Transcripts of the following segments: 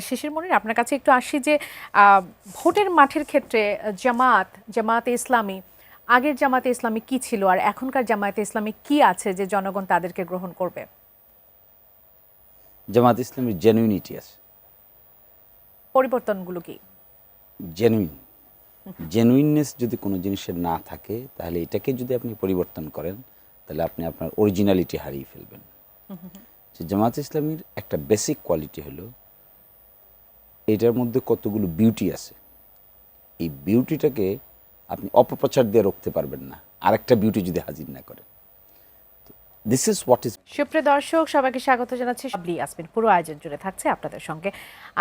শিশির মনির, আপনার কাছে একটু আসি যে ভোটের মাঠের ক্ষেত্রে জামায়াতে ইসলামী, আগের জামায়াতে ইসলামী কি ছিল আর এখনকার জামায়াতে ইসলামী কি আছে যে জনগণ তাদেরকে গ্রহণ করবে? জামাত ইসলামের জেনুইনিটি আছে। পরিবর্তনগুলো কি? জেনুইন জেনুইননেস যদি কোনো জিনিসের না থাকে, তাহলে এটাকে যদি আপনি পরিবর্তন করেন, তাহলে আপনি আপনার অরিজিনালিটি হারিয়ে ফেলবেন। যে জামাত ইসলামীর একটা বেসিক কোয়ালিটি হলো, এটার মধ্যে কতগুলো বিউটি আছে, এই বিউটিটাকে আপনি অপপ্রচার দিয়ে রুখতে পারবেন না আরেকটা বিউটি যদি হাজির না করেন। This is what is. সুপ্রিয় দর্শক, সবাইকে স্বাগত জানাচ্ছি। শাবলি ইয়াসমিন পুরো আয়োজন জুড়ে থাকছে আপনাদের সঙ্গে।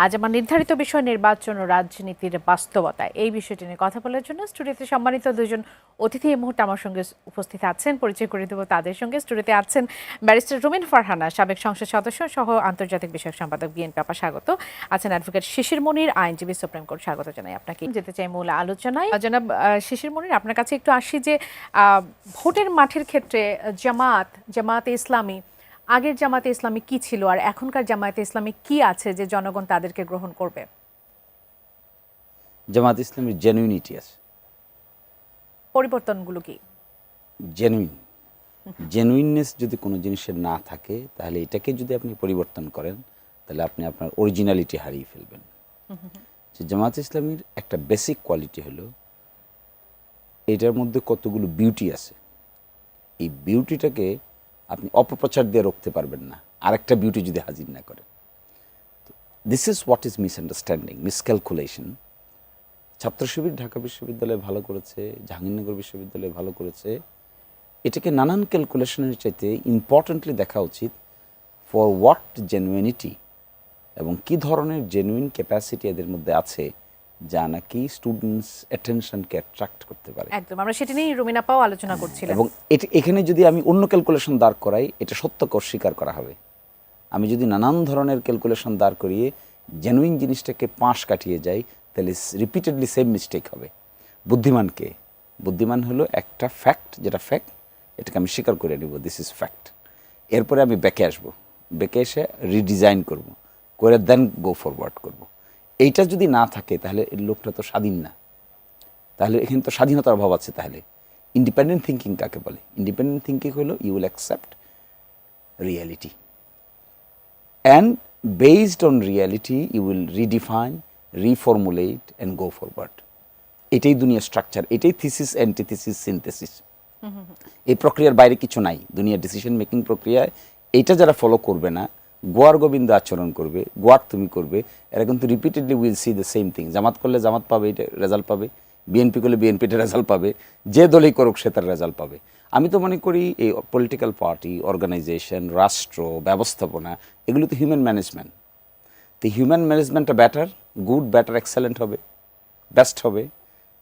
আজ আমার নির্ধারিত বিষয় নির্বাচন ও রাজনীতির বাস্তবতা, এই বিষয়টি নিয়ে কথা বলার জন্য স্টুডিওতে সম্মানিত দুজন অতিথি এই মুহূর্তে আমার সঙ্গে উপস্থিত আছেন। পরিচয় করে দেবো তাদের সঙ্গে। স্টুডিওতে আছেন ব্যারিস্টার রুমিন ফারহানা, সাবেক সংসদ সদস্য সহ আন্তর্জাতিক বিষয়ক সম্পাদক, বিএনপি। আপা স্বাগত। আছেন অ্যাডভোকেট শিশির মনির, আইনজীবী, সুপ্রিম কোর্ট। স্বাগত জানাই আপনাকে। যেতে চাই মূল আলোচনায়। জনাব শিশির মনির, আপনার কাছে একটু আসি যে ভোটের মাঠের ক্ষেত্রে জামায়াতে ইসলামী, আগের জামায়াতে ইসলামী কি ছিল আর এখনকার জামায়াতে ইসলামী কি আছে যে জনগণ তাদেরকে গ্রহণ করবে? জামাত ইসলামের জেনুইনিটি আছে। পরিবর্তনগুলো কি? জেনুইননেস যদি কোনো জিনিসের না থাকে, তাহলে এটাকে যদি আপনি পরিবর্তন করেন, তাহলে আপনি আপনার অরিজিনালিটি হারিয়ে ফেলবেন। যে জামাত ইসলামীর একটা বেসিক কোয়ালিটি হলো, এটার মধ্যে কতগুলো বিউটি আছে, এই বিউটিটাকে আপনি অপপ্রচার দিয়ে রুখতে পারবেন না আরেকটা বিউটি যদি হাজির না করেন। This is what is misunderstanding, miscalculation. Chhatra Shibir Dhaka বিশ্ববিদ্যালয়ে ভালো করেছে, জাহাঙ্গীরনগর বিশ্ববিদ্যালয়ে ভালো করেছে। এটাকে নানান ক্যালকুলেশনের চাইতে ইম্পর্টেন্টলি দেখা উচিত ফর হোয়াট জেনুইনিটি, এবং কি ধরনের জেনুইন ক্যাপাসিটি এদের মধ্যে আছে যা নাকি স্টুডেন্টস অ্যাটেনশনকে অ্যাট্রাক্ট করতে পারে। একদম, আমরা সেটা নিয়ে রুমিনা পাও আলোচনা করছিলাম। এবং এখানে যদি আমি অন্য ক্যালকুলেশন দাঁড় করাই, এটা সত্যকে অস্বীকার করা হবে। আমি যদি নানান ধরনের ক্যালকুলেশন দাঁড় করিয়ে জেনুইন জিনিসটাকে পাশ কাটিয়ে যাই, তাহলে রিপিটেডলি সেম মিস্টেক হবে। বুদ্ধিমান হলো একটা ফ্যাক্ট, যেটা ফ্যাক্ট এটাকে আমি স্বীকার করে নিব, দিস ইজ ফ্যাক্ট। এরপরে আমি ব্যাকে আসবো, ব্যাকে এসে রিডিজাইন করব, করে দেন গো ফরওয়ার্ড করব। এইটা যদি না থাকে, তাহলে এই লোকটা তো স্বাধীন না। তাহলে এখানে তো স্বাধীনতার অভাব আছে। তাহলে ইন্ডিপেন্ডেন্ট থিঙ্কিং কাকে বলে? ইন্ডিপেন্ডেন্ট থিঙ্কিং হলো you will accept reality, and based on reality you will redefine, reformulate and go forward. এটাই দুনিয়ার স্ট্রাকচার, এটাই থিসিস, অ্যান্টিথিসিস, সিনথেসিস। এই প্রক্রিয়ার বাইরে কিছু নাই দুনিয়ার ডিসিশন মেকিং প্রক্রিয়ায়। এইটা যারা ফলো করবে না, গোয়ার গোবিন্দ আচরণ করবে, গোয়ার তুমি করবে, এরা কিন্তু repeatedly will see the same thing. জামাত করলে জামাত পাবে, এটা রেজাল্ট পাবে। বিএনপি করলে বিএনপিটা রেজাল্ট পাবে। যে দলই করুক সে তার রেজাল্ট পাবে। আমি তো মনে করি এই পলিটিক্যাল পার্টি, অর্গানাইজেশন, রাষ্ট্র ব্যবস্থাপনা, এগুলো তো হিউম্যান ম্যানেজমেন্ট। তো হিউম্যান ম্যানেজমেন্টটা বেটার, গুড, বেটার, এক্সেলেন্ট হবে, বেস্ট হবে।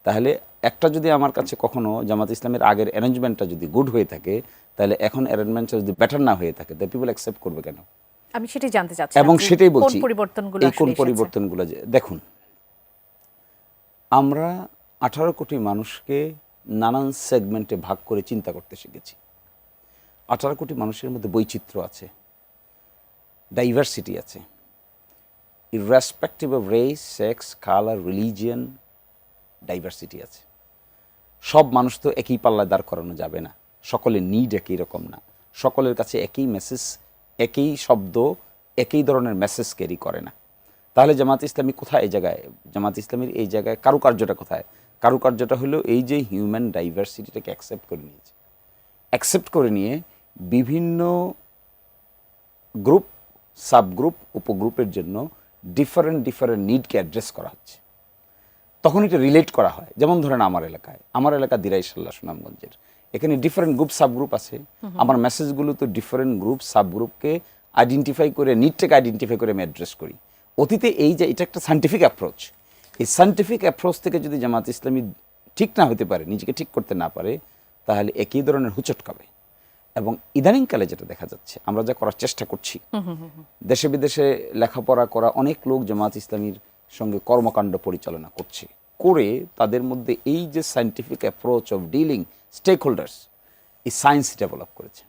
তাহলে একটা যদি আমার কাছে কখনো জামাত ইসলামের আগের অ্যারেঞ্জমেন্টটা যদি গুড হয়ে থাকে, তাহলে এখন অ্যারেঞ্জমেন্টটা যদি বেটার না হয়ে থাকে, তাহলে পিপল অ্যাকসেপ্ট করবে কেন? আমি সেটাই জানতে চাচ্ছি এবং সেটাই বলছি, কোন পরিবর্তনগুলো এই কোন আসলে এসেছে। পরিবর্তনগুলো যে দেখুন, আমরা 18 কোটি মানুষকে নানান সেগমেন্টে ভাগ করে চিন্তা করতে শিখেছি। 18 কোটি মানুষের মধ্যে বৈচিত্র্য আছে, ডাইভার্সিটি আছে, irrespective of race, sex, colour, religion, diversity আছে। সব মানুষ তো একই পাল্লায় দাঁড় করানো যাবে না, সকলের নিড একই রকম না, সকলের কাছে একই মেসেজ, একই শব্দ, একই ধরনের মেসেজ ক্যারি করে না। তাহলে জামাত ইসলামী কোথায়? এই জায়গায় জামাত ইসলামীর এই জায়গায় কারুকার্যটা কোথায়? কারুকার্যটা হলো এই যে হিউম্যান ডাইভার্সিটিটাকে অ্যাকসেপ্ট করে নিয়েছে। অ্যাকসেপ্ট করে নিয়ে বিভিন্ন গ্রুপ, সাবগ্রুপ, উপগ্রুপের জন্য ডিফারেন্ট নিডকে অ্যাড্রেস করা হচ্ছে। তখন এটা রিলেট করা হয়। যেমন ধরেন আমার এলাকা দিরাইশাল্লাহ সুনামগঞ্জের, এখানে ডিফারেন্ট গ্রুপ সাবগ্রুপ আছে। আমার মেসেজগুলো তো ডিফারেন্ট গ্রুপ সাবগ্রুপকে আইডেন্টিফাই করে, নিডটাকে আইডেন্টিফাই করে আমি অ্যাড্রেস করি। অতীতে এই যে এটা একটা সায়েন্টিফিক অ্যাপ্রোচ, এই সায়েন্টিফিক অ্যাপ্রোচ থেকে যদি জামাত ইসলামী ঠিক না হতে পারে, নিজেকে ঠিক করতে না পারে, তাহলে একই ধরনের হুচটকাবে। এবং ইদানিংকালে যেটা দেখা যাচ্ছে, আমরা যা করার চেষ্টা করছি, দেশে বিদেশে লেখাপড়া করা অনেক লোক জামাত ইসলামীর সঙ্গে কর্মকাণ্ড পরিচালনা করছে, করে তাদের মধ্যে এই যে scientific approach of dealing stakeholders, এই সায়েন্স ডেভেলপ করেছে।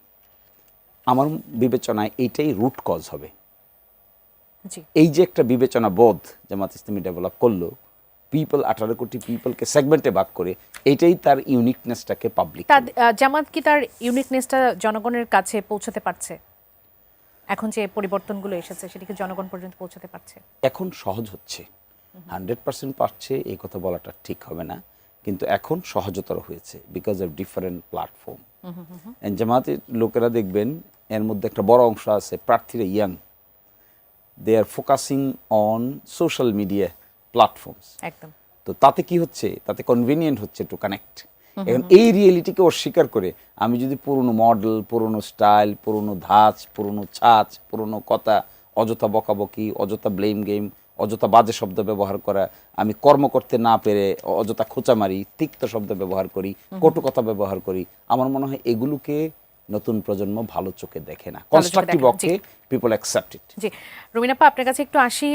আমার বিবেচনায় এইটাই রুট কজ হবে। জি। এই যে একটা বিবেচনা বোধ জামাত ইসলামী ডেভেলপ করলো, পিপল 18 কোটি পিপলকে সেগমেন্টে ভাগ করে, এইটাই তার ইউনিকনেসটাকে পাবলিক। জামাত কি তার ইউনিকনেসটা জনগণের কাছে পৌঁছাতে পারছে? এখন যে পরিবর্তনগুলো এসেছে সেটা কি জনগণ পর্যন্ত পৌঁছাতে পারছে? এখন সহজ হচ্ছে, 100% পারছে এই কথা বলাটা ঠিক হবে না, কিন্তু এখন সহজতর হয়েছে বিকজ অফ ডিফারেন্ট প্ল্যাটফর্ম। জামাতের লোকেরা দেখবেন এর মধ্যে একটা বড় অংশ আছে প্রার্থীরা young, they are focusing on social media platforms. একদম। তো তাতে কি হচ্ছে, তাতে কনভিনিয়েন্ট হচ্ছে টু কানেক্ট। এখন এই রিয়েলিটিকে অস্বীকার করে আমি যদি পুরনো মডেল, পুরনো স্টাইল, পুরনো ধাঁচ, পুরনো ছাঁচ, পুরনো কথা, অযথা বকাবকি, অযথা ব্লেম গেম, অযথা বাজে শব্দ ব্যবহার করা, আমি কর্ম করতে না পেরে অযথা খোঁচা মারি, তিক্ত শব্দ ব্যবহার করি, কটু কথা ব্যবহার করি, আমার মনে হয় এগুলোকে নতুন প্রজন্ম ভালো চোখে দেখে না। Constructive okay people accept it. জি, রুমিনাপা আপনার কাছে একটু আসি।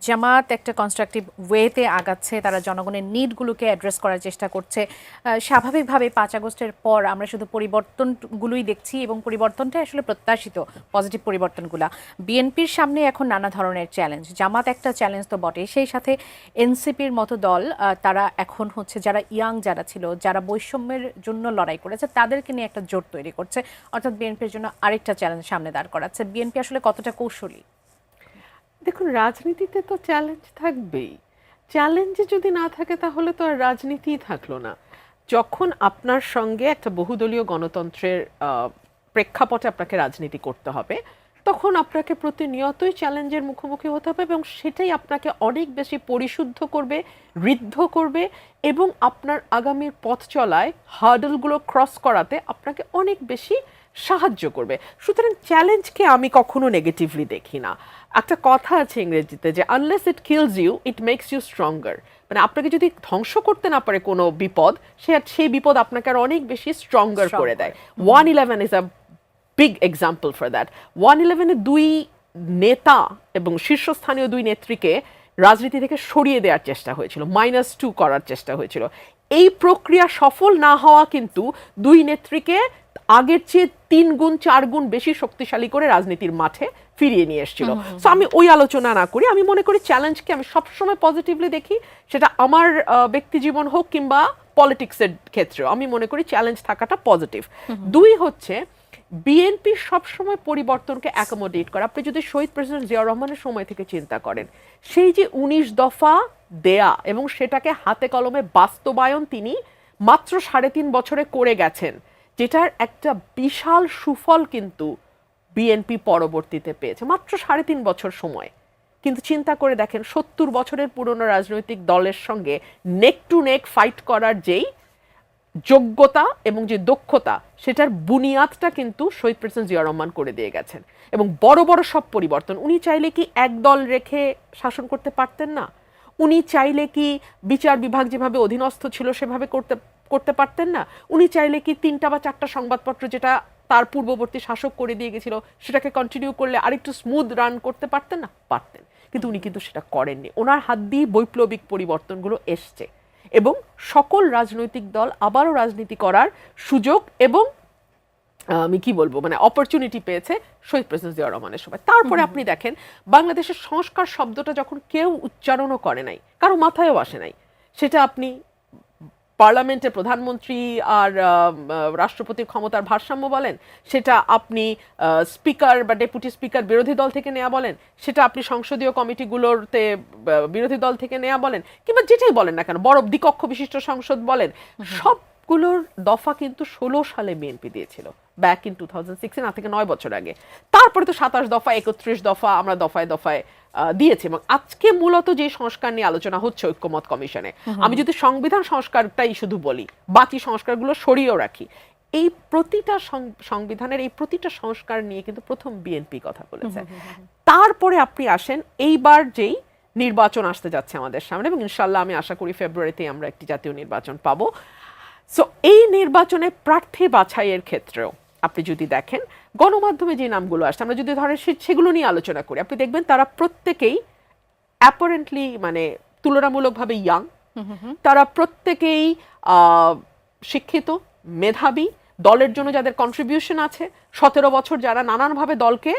জামাত একটা কনস্ট্রাকটিভ ওয়েতে আগাচ্ছে, তারা জনগণের নিডগুলোকে অ্যাড্রেস করার চেষ্টা করছে। স্বাভাবিকভাবে 5 আগস্টের পর আমরা শুধু পরিবর্তনগুলোই দেখছি এবং পরিবর্তনটা আসলে প্রত্যাশিত, পজিটিভ পরিবর্তনগুলা। বিএনপির সামনে এখন নানা ধরনের চ্যালেঞ্জ, জামাত একটা চ্যালেঞ্জ তো বটে, সেই সাথে এনসিপির মতো দল তারা এখন হচ্ছে যারা ইয়াং যারা ছিল, যারা বৈষম্যের জন্য লড়াই করেছে তাদেরকে নিয়ে একটা জোট তৈরি করছে, অর্থাৎ বিএনপির জন্য আরেকটা চ্যালেঞ্জ সামনে দাঁড় করাচ্ছে। বিএনপি আসলে কতটা কৌশলী? দেখুন, রাজনীতিতে তো চ্যালেঞ্জ থাকবেই। চ্যালেঞ্জ যদি না থাকে তাহলে তো আর রাজনীতিই থাকলো না। যখন আপনার সঙ্গে একটা বহুদলীয় গণতন্ত্রের প্রেক্ষাপটে আপনাকে রাজনীতি করতে হবে, তখন আপনাকে প্রতিনিয়তই চ্যালেঞ্জের মুখোমুখি হতে হবে এবং সেটাই আপনাকে অনেক বেশি পরিশুদ্ধ করবে, ঋদ্ধ করবে এবং আপনার আগামীর পথ চলায় হার্ডলগুলো ক্রস করাতে আপনাকে অনেক বেশি সাহায্য করবে। সুতরাং চ্যালেঞ্জকে আমি কখনো নেগেটিভলি দেখি না। একটা কথা আছে ইংরেজিতে যে unless it kills you it makes you stronger. মানে আপনাকে যদি ধ্বংস করতে না পারে কোনো বিপদ, সেই বিপদ আপনাকে আর অনেক বেশি স্ট্রঙ্গার করে দেয়। 111 is a big example for that. 111-এ 2 নেতা এবং শীর্ষস্থানীয় 2 নেত্রীকে রাজনীতি থেকে সরিয়ে দেওয়ার চেষ্টা হয়েছিল, -2 করার চেষ্টা হয়েছিল। এই প্রক্রিয়া সফল না হওয়া কিন্তু 2 নেত্রীকে আগের চেয়ে 3 গুণ 4 গুণ বেশি শক্তিশালী করে রাজনীতির মাঠে ফিরিয়ে নিয়ে এসেছিল। সো আমি ওই আলোচনা না করি, আমি মনে করি চ্যালেঞ্জকে আমি সবসময় পজিটিভলি দেখি, সেটা আমার ব্যক্তি জীবন হোক কিংবা পলিটিক্সের ক্ষেত্রেও আমি মনে করি চ্যালেঞ্জ থাকাটা পজিটিভ। 2 হচ্ছে বিএনপি সবসময় পরিবর্তনকে অ্যাকোমোডেট করে। আপনি যদি শহীদ প্রেসিডেন্ট জিয়াউর রহমানের সময় থেকে চিন্তা করেন, সেই যে 19 দফা দেয়া এবং সেটাকে হাতে কলমে বাস্তবায়ন তিনি মাত্র 3.5 বছরে করে গেছেন, যেটার একটা বিশাল সুফল কিন্তু বিএনপি পরবর্তীতে পেয়েছে মাত্র 3.5 বছর সময়। কিন্তু চিন্তা করে দেখেন 70 বছরের পুরনো রাজনৈতিক দলের সঙ্গে নেক টু নেক ফাইট করার যেই যোগ্যতা এবং যে দক্ষতা, সেটার বুনিয়াদটা কিন্তু শহীদ প্রেসিডেন্ট জিয়াউর রহমান করে দিয়ে গেছেন। এবং বড় বড় সব পরিবর্তন উনি চাইলে কি এক দল রেখে শাসন করতে পারতেন না? উনি চাইলে কি বিচার বিভাগ যেভাবে অধীনস্থ ছিল সেভাবে করতে পারতেন না? উনি চাইলে কি 3টা বা 4টা সংবাদপত্র যেটা তার পূর্ববর্তী শাসক করে দিয়ে গেছিল সেটাকে কন্টিনিউ করলে আরেকটু স্মুথ রান করতে পারতেন না? পারতেন, কিন্তু উনি কিন্তু সেটা করেননি। ওনার হাত দিয়ে বৈপ্লবিক পরিবর্তনগুলো এসছে এবং সকল রাজনৈতিক দল আবারও রাজনীতি করার সুযোগ এবং আমি কি বলবো মানে অপরচুনিটি পেয়েছে শহীদ প্রেসিডেন্ট জিয়াউর রহমানের সময়। তারপরে আপনি দেখেন বাংলাদেশের সংস্কার শব্দটা যখন কেউ উচ্চারণও করে নাই, কারো মাথায়ও আসে নাই, সেটা আপনি পার্লামেন্টে প্রধানমন্ত্রী আর রাষ্ট্রপতির ক্ষমতার ভারসাম্য বলেন, সেটা আপনি স্পিকার বা ডেপুটি স্পিকার বিরোধী দল থেকে নেওয়া বলেন, সেটা আপনি সংসদীয় কমিটিগুলোতে বিরোধী দল থেকে নেওয়া বলেন, কিংবা যেটাই বলেন না কেন, বড় দ্বিকক্ষ বিশিষ্ট সংসদ বলেন, সবগুলোর দফা কিন্তু 16 সালে বিএনপি দিয়েছিল, ব্যাক ইন 2016, না থেকে 9 বছর আগে। তারপরে তো 27 দফা 31 দফা আমরা দফায় দফায় দিয়েছে। এবং আজকে মূলত যে সংস্কার নিয়ে আলোচনা হচ্ছে ঐক্যমত কমিশনে, আমি যদি সংবিধান সংস্কারটাই শুধু বলি, বাকি সংস্কারগুলো সরিয়েও রাখি, এই প্রতিটা সংবিধানের এই প্রতিটা সংস্কার নিয়ে কিন্তু প্রথম বিএনপি কথা বলেছে। তারপরে আপনি আসেন এইবার যেই নির্বাচন আসতে যাচ্ছে আমাদের সামনে, এবং ইনশাল্লাহ আমি আশা করি ফেব্রুয়ারিতেই আমরা একটি জাতীয় নির্বাচন পাবো। সো এই নির্বাচনে প্রার্থী বাছাইয়ের ক্ষেত্রেও আপনি যদি দেখেন গণমাধ্যমে যে নামগুলো আসছে, আমরা যদি ধরেন সেগুলো নিয়ে আলোচনা করি, আপনি দেখবেন তারা প্রত্যেকেই অ্যাপারেন্টলি মানে তুলনামূলকভাবে ইয়াং, তারা প্রত্যেকেই শিক্ষিত, মেধাবী, দলের জন্য যাদের কন্ট্রিবিউশন আছে, 17 বছর যারা নানানভাবে দলকে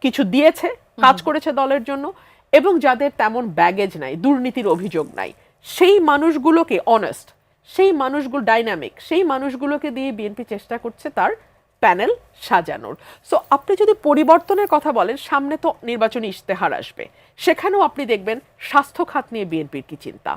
কিছু দিয়েছে, কাজ করেছে দলের জন্য, এবং যাদের তেমন ব্যাগেজ নাই, দুর্নীতির অভিযোগ নাই, সেই মানুষগুলোকে অনেস্ট, সেই মানুষগুলো ডাইনামিক, সেই মানুষগুলোকে দিয়ে বিএনপি চেষ্টা করছে তার প্যানেল সাজানোর। সো আপনি যদি পরিবর্তনের কথা বলেন, সামনে তো নির্বাচনী ইশতেহার আসবে, সেখানেও আপনি দেখবেন স্বাস্থ্য খাত নিয়ে বিএনপির কি চিন্তা,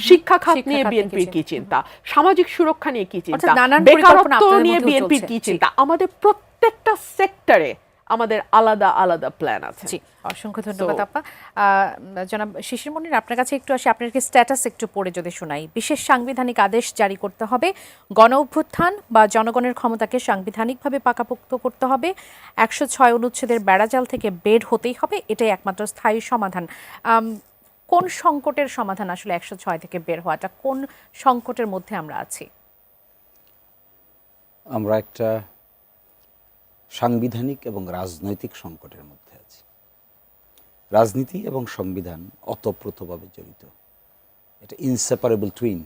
শিক্ষা খাত নিয়ে বিএনপির কি চিন্তা, সামাজিক সুরক্ষা নিয়ে কি চিন্তা, বেকারত্ব নিয়ে বিএনপির কি চিন্তা। আমাদের প্রত্যেকটা সেক্টরে আমাদের আলাদা আলাদা প্ল্যান আছে। জি, অসংখ্য ধন্যবাদ আপা। জনাব শিশির মনির, আপনার কাছে একটু আসি, আপনার কি স্ট্যাটাস একটু পড়ে যদি শোনাই। বিশেষ সাংবিধানিক আদেশ জারি করতে হবে, গণ অভ্যুত্থান বা জনগণের ক্ষমতাকে সাংবিধানিকভাবে পাকাপোক্ত করতে হবে, 106 অনুচ্ছেদের বেড়াজাল থেকে বের হতেই হবে, এটাই একমাত্র স্থায়ী সমাধান। কোন সংকটের সমাধান আসলে 106 থেকে বের হওয়াটা, কোন সংকটের মধ্যে আমরা আছি? আমরা একটা সাংবিধানিক এবং রাজনৈতিক সংকটের মধ্যে আছি। রাজনীতি এবং সংবিধান ওতপ্রোতভাবে জড়িত, এটা ইনসেপারেবল টুইন,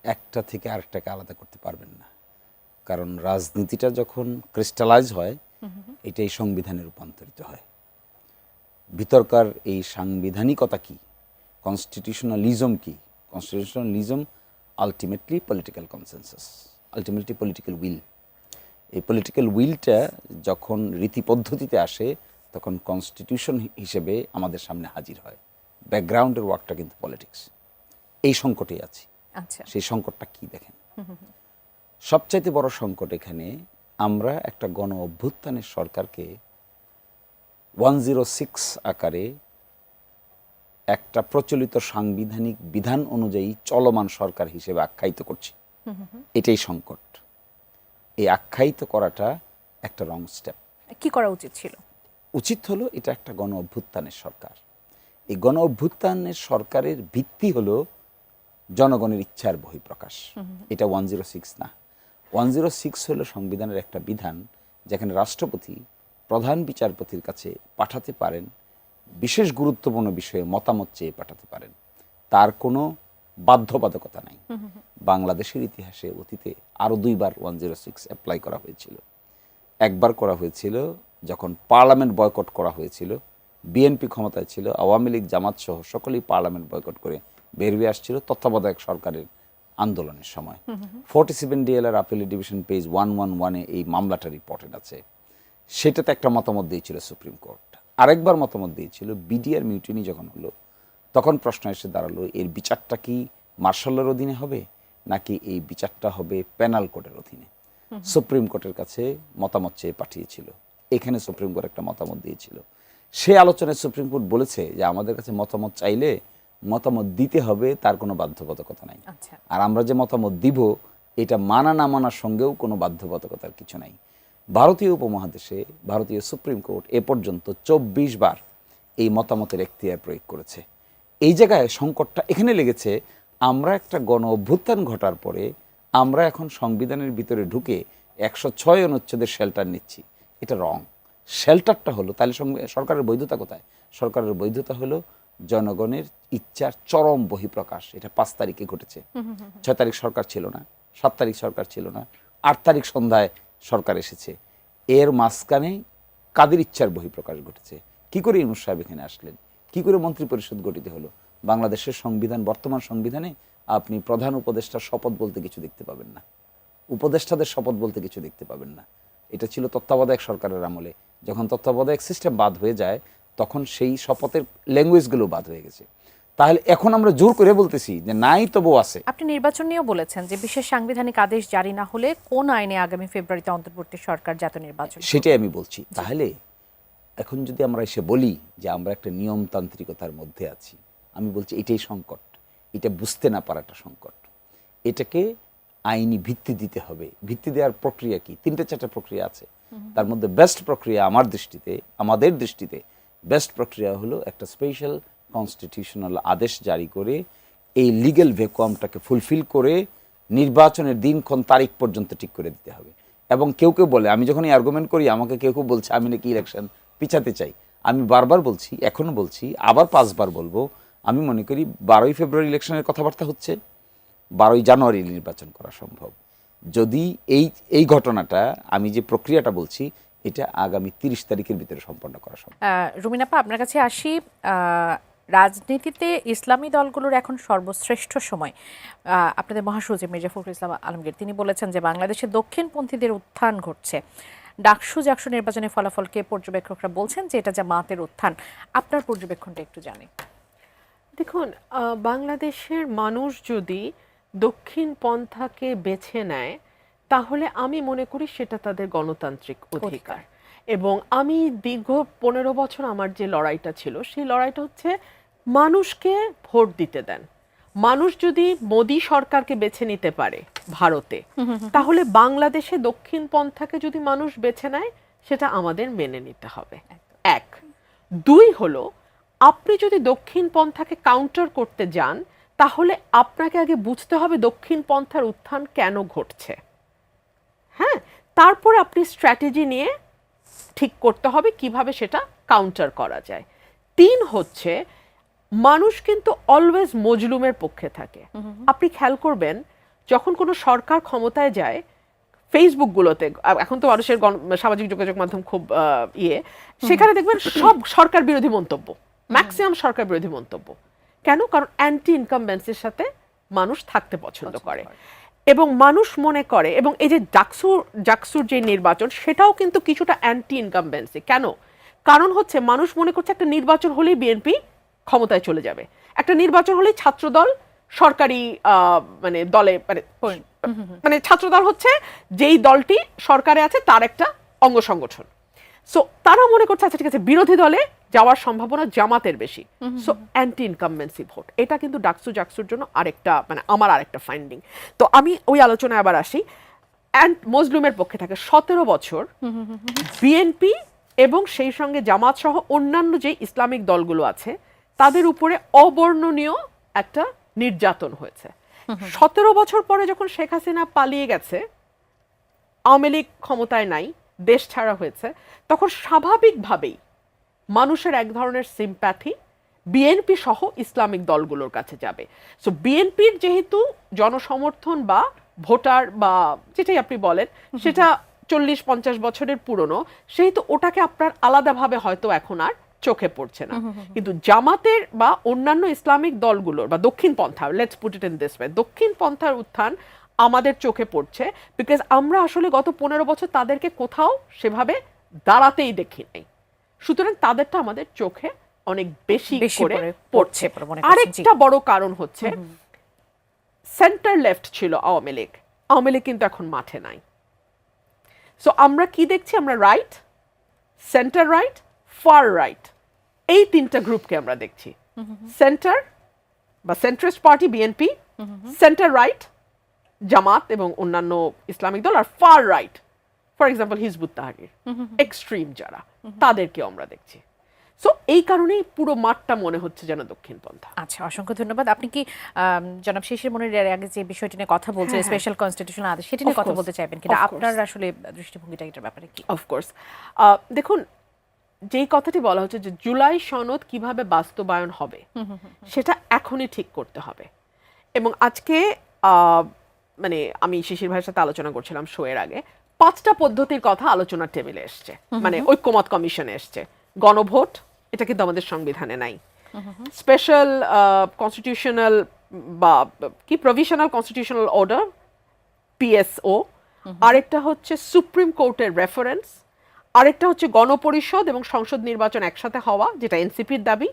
একটা থেকে আরেকটাকে আলাদা করতে পারবেন না। কারণ রাজনীতিটা যখন ক্রিস্টালাইজ হয়, এটাই সংবিধানে রূপান্তরিত হয়। ভিতরকার এই সাংবিধানিকতা কি, কনস্টিটিউশনালিজম কি? কনস্টিটিউশনালিজম ultimately political consensus, ultimately political will. এই পলিটিক্যাল উইলটা যখন রীতি পদ্ধতিতে আসে, তখন কনস্টিটিউশন হিসেবে আমাদের সামনে হাজির হয়। ব্যাকগ্রাউন্ডের ওয়ার্কটা কিন্তু পলিটিক্স। এই সংকটেই আছি। আচ্ছা, সেই সংকটটা কি দেখেন, সবচাইতে বড় সংকট এখানে আমরা একটা গণ অভ্যুত্থানের সরকারকে 106 আকারে একটা প্রচলিত সাংবিধানিক বিধান অনুযায়ী চলমান সরকার হিসেবে আখ্যায়িত করছি। এটাই সংকট। এই আখ্যায়িত করাটা একটা রং স্টেপ। কি করা উচিত ছিল? উচিত হলো এটা একটা গণ অভ্যুত্থানের সরকার। এই গণ অভ্যুত্থানের সরকারের ভিত্তি হলো জনগণের ইচ্ছার বহিঃপ্রকাশ। এটা 106 না। 106 হলো সংবিধানের একটা বিধান, যেখানে রাষ্ট্রপতি প্রধান বিচারপতির কাছে পাঠাতে পারেন, বিশেষ গুরুত্বপূর্ণ বিষয়ে মতামত চেয়ে পাঠাতে পারেন। তার কোনো বাধ্যবাধকতা নাই। বাংলাদেশের ইতিহাসে অতীতে আরও 2বার 106 অ্যাপ্লাই করা হয়েছিল। একবার করা হয়েছিল যখন পার্লামেন্ট বয়কট করা হয়েছিল, বিএনপি ক্ষমতায় ছিল, আওয়ামী লীগ জামাত সহ সকলেই পার্লামেন্ট বয়কট করে বের হয়ে আসছিল তত্ত্বাবধায়ক সরকারের আন্দোলনের সময়। 47 DLR আপিল ডিভিশন পেজ 111-এ এই মামলাটা রিপোর্টেড আছে। সেটাতে একটা মতামত দিয়েছিল সুপ্রিম কোর্ট। আরেকবার মতামত দিয়েছিল বিডিআর মিউটিনি যখন হলো, তখন প্রশ্ন এসে দাঁড়ালো এর বিচারটা কি মার্শালের অধীনে হবে নাকি এই বিচারটা হবে পেনাল কোডের অধীনে। সুপ্রিম কোর্টের কাছে মতামত চেয়ে পাঠিয়েছিল। এখানে সুপ্রিম কোর্ট একটা মতামত দিয়েছিল। সে আলোচনায় সুপ্রিম কোর্ট বলেছে যে আমাদের কাছে মতামত চাইলে মতামত দিতে হবে, তার কোনো বাধ্যবাধকতা নাই। আর আমরা যে মতামত দিব এটা মানা না মানার সঙ্গেও কোনো বাধ্যবাধকতার কিছু নাই। ভারতীয় উপমহাদেশে ভারতীয় সুপ্রিম কোর্ট এ পর্যন্ত 24 বার এই মতামতের এখতিয়ার প্রয়োগ করেছে। এই জায়গায় সংকটটা এখানে লেগেছে, আমরা একটা গণ অভ্যুত্থান ঘটার পরে আমরা এখন সংবিধানের ভিতরে ঢুকে 106 অনুচ্ছেদের শেল্টার নিচ্ছি। এটা রং। শেল্টারটা হলো, তাহলে সরকারের বৈধতা কোথায়? সরকারের বৈধতা হলো জনগণের ইচ্ছার চরম বহিঃপ্রকাশ। এটা 5 তারিখে ঘটেছে। 6 তারিখ সরকার ছিল না, 7 তারিখ সরকার ছিল না, 8 তারিখ সন্ধ্যায় সরকার এসেছে। এর মাঝখানে কাদের ইচ্ছার বহিঃপ্রকাশ ঘটেছে? কি করে ইউনূস সাহেব এখানে আসলেন? কি করে মন্ত্রী পরিষদ গঠিত হলো? বাংলাদেশের সংবিধান, বর্তমান সংবিধানে আপনি প্রধান উপদেষ্টার শপথ বলতে কিছু দেখতে পাবেন না, উপদেষ্টাদের শপথ বলতে কিছু দেখতে পাবেন না। এটা ছিল তত্ত্বাবধায়ক সরকারের আমলে। যখন তত্ত্বাবধায়ক সিস্টেম বাদ হয়ে যায়, তখন সেই শপথের ল্যাঙ্গুয়েজগুলো বাদ হয়ে গেছে। তাহলে এখন আমরা জোর করে বলতেছি যে নাই তবু আছে। আপনি নির্বাচন নিয়েও বলেছেন যে বিশেষ সাংবিধানিক আদেশ জারি না হলে কোন আইনে আগামী ফেব্রুয়ারিতে অন্তর্বর্তী সরকার জাতীয় নির্বাচন? সেটাই আমি বলছি। তাহলে এখন যদি আমরা এসে বলি যে আমরা একটা নিয়মতান্ত্রিকতার মধ্যে আছি, আমি বলছি এটাই সংকট। এটা বুঝতে না পারাটা সংকট। এটাকে আইনি ভিত্তি দিতে হবে। ভিত্তি দেওয়ার প্রক্রিয়া কি? 3-4টা প্রক্রিয়া আছে। তার মধ্যে বেস্ট প্রক্রিয়া আমাদের দৃষ্টিতে বেস্ট প্রক্রিয়া হলো একটা স্পেশাল কনস্টিটিউশনাল আদেশ জারি করে এই লিগ্যাল ভ্যাকুয়ামটাকে ফুলফিল করে নির্বাচনের দিনক্ষণ তারিখ পর্যন্ত ঠিক করে দিতে হবে। এবং কেউ কেউ বলে, আমি যখন এই আর্গুমেন্ট করি আমাকে কেউ কেউ বলছে আমি নাকি ইলেকশন পিছাতে চাই। আমি বারবার বলছি, এখনও বলছি, আবার 5 বার বলবো, আমি মনে করি 12ই ফেব্রুয়ারি ইলেকশনের কথাবার্তা হচ্ছে, 12ই জানুয়ারি নির্বাচন করা সম্ভব যদি এই ঘটনাটা, আমি যে প্রক্রিয়াটা বলছি এটা আগামী 30 তারিখের ভিতরে সম্পন্ন করা সম্ভব। রুমিনাপা, আপনার কাছে আসি। রাজনীতিতে ইসলামী দলগুলোর এখন সর্বশ্রেষ্ঠ সময়। আপনাদের মহাসচিব মির্জা ফখরুল ইসলাম আলমগীর তিনি বলেছেন যে বাংলাদেশে দক্ষিণপন্থীদের উত্থান ঘটছে। ডাকসু জাকসু নির্বাচনের ফলাফলকে পর্যবেক্ষকরা বলছেন যে এটা জামাতের উত্থান। আপনার পর্যবেক্ষণটা একটু জানি। দেখুন, বাংলাদেশের মানুষ যদি দক্ষিণ পন্থাকে বেছে নেয় তাহলে আমি মনে করি সেটা তাদের গণতান্ত্রিক অধিকার। এবং আমি দীর্ঘ 15 বছর আমার যে লড়াইটা ছিল সেই লড়াইটা হচ্ছে মানুষকে ভোট দিতে দেন। মানুষ যদি মোদী সরকারকে বেছে নিতে পারে ভারতে, তাহলে বাংলাদেশে দক্ষিণ পন্থাকে যদি মানুষ বেছে নেয় সেটা আমাদের মেনে নিতে হবে। এক। দুই হলো, আপনি যদি দক্ষিণ পন্থাকে কাউন্টার করতে যান তাহলে আপনাকে আগে বুঝতে হবে দক্ষিণ পন্থার উত্থান কেন ঘটছে। হ্যাঁ, তারপরে আপনি স্ট্র্যাটেজি নিয়ে ঠিক করতে হবে কিভাবে সেটা কাউন্টার করা যায়। তিন হচ্ছে, মানুষ কিন্তু অলওয়েজ মজলুমের পক্ষে থাকে। আপনি খেয়াল করবেন যখন কোনো সরকার ক্ষমতায় যায়, ফেসবুকগুলোতে এখন তো মানুষের সামাজিক যোগাযোগ মাধ্যম খুব সেখানে দেখবেন সব সরকার বিরোধী মন্তব্য, ম্যাক্সিমাম সরকার বিরোধী মন্তব্য। কেন? কারণ অ্যান্টি ইনকামবেন্সির সাথে মানুষ থাকতে পছন্দ করে এবং মানুষ মনে করে, এবং এই যে জাকসুর যে নির্বাচন সেটাও কিন্তু কিছুটা অ্যান্টি ইনকামবেন্সি। কেন? কারণ হচ্ছে মানুষ মনে করছে একটা নির্বাচন হলেই বিএনপি ক্ষমতায় চলে যাবে, একটা নির্বাচন হলেই ছাত্রদল সরকারি মানে দলে মানে ছাত্রদল হচ্ছে যেই দলটি সরকারে আছে তার একটা অঙ্গ সংগঠন। সো তারা মনে করছে আচ্ছা ঠিক আছে, বিরোধী দলে যাওয়ার সম্ভাবনা জামাতের বেশি, সো অ্যান্টি ইনকামবেন্সি ভোট। এটা কিন্তু জাকসুর জন্য আরেকটা মানে আমার আরেকটা ফাইন্ডিং। তো আমি ওই আলোচনায় আবার আসি। মজলুমের পক্ষে থাকে 17 বছর বিএনপি এবং সেই সঙ্গে জামাত সহ অন্যান্য যে ইসলামিক দলগুলো আছে তাদের উপরে অবর্ণনীয় একটা নির্যাতন হয়েছে। 17 বছর পরে যখন শেখ হাসিনা পালিয়ে গেছে, আওয়ামী লীগ ক্ষমতায় নাই, দেশ ছাড়া হয়েছে, তখন স্বাভাবিকভাবেই মানুষের এক ধরনের সিম্প্যাথি বিএনপি সহ ইসলামিক দলগুলোর কাছে যাবে। সো বিএনপির যেহেতু জনসমর্থন বা ভোটার বা যেটাই আপনি বলেন সেটা 40-50 বছরের পুরনো, সেহেতু ওটাকে আপনার আলাদাভাবে হয়তো এখন আর চোখে পড়ছে না। কিন্তু জামাতের বা অন্যান্য ইসলামিক দলগুলোর বা দক্ষিণ পন্থা, let's put it in this way, দক্ষিণ পন্থার উত্থান আমাদের চোখে পড়ছে, বিকজ আমরা আসলে গত 15 বছর তাদেরকে কোথাও সেভাবে দাঁড়াতেই দেখি নাই। সুতরাং তাদেরটা আমাদের চোখে অনেক বেশি করে পড়ছে। আরেকটা বড় কারণ হচ্ছে সেন্টার লেফট ছিল আওয়ামী লীগ, আওয়ামী লীগ কিন্তু এখন মাঠে নাই। সো আমরা কি দেখছি? আমরা right, centre right, far right, এই তিনটা গ্রুপকে আমরা দেখছি। সেন্টার বা centrist party BNP, centre right Jamaat এবং অন্যান্য ইসলামিক দল, আর far right for example Hizb ut Tahrir, extreme যারা, তাদেরকে আমরা দেখছি। সো এই কারণেই পুরো মাঠটা মনে হচ্ছে যেন দক্ষিণ পন্থা। আচ্ছা, অসংখ্য ধন্যবাদ। আপনি কি জনাব শিশির মনিরের আগে যে বিষয়টি নিয়ে কথা বলছেন, স্পেশাল কনস্টিটিউশনাল আদেশ, সেটা নিয়ে কথা বলতে চাইবেন কিনা? আপনার আসলে দৃষ্টিভঙ্গিটা এটার ব্যাপারে কি? অফকোর্স, দেখুন, যেই কথাটি বলা হচ্ছে যে জুলাই সনদ কিভাবে বাস্তবায়ন হবে সেটা এখনই ঠিক করতে হবে। এবং আজকে মানে আমি শিশির ভাইয়ের সাথে আলোচনা করছিলাম শো এর আগে, 5টা পদ্ধতির কথা আলোচনার টেবিলে এসছে, মানে ঐক্যমত কমিশনে এসছে। গণভোট, এটা কিন্তু আমাদের সংবিধানে নাই। স্পেশাল কনস্টিটিউশনাল বা কি প্রভিশনাল কনস্টিটিউশনাল অর্ডার, পিএসও, আরেকটা হচ্ছে সুপ্রিম কোর্টের রেফারেন্স, আরেকটা হচ্ছে গণপরিষদ এবং সংসদ নির্বাচন একসাথে হওয়া, যেটা এনসিপির দাবি,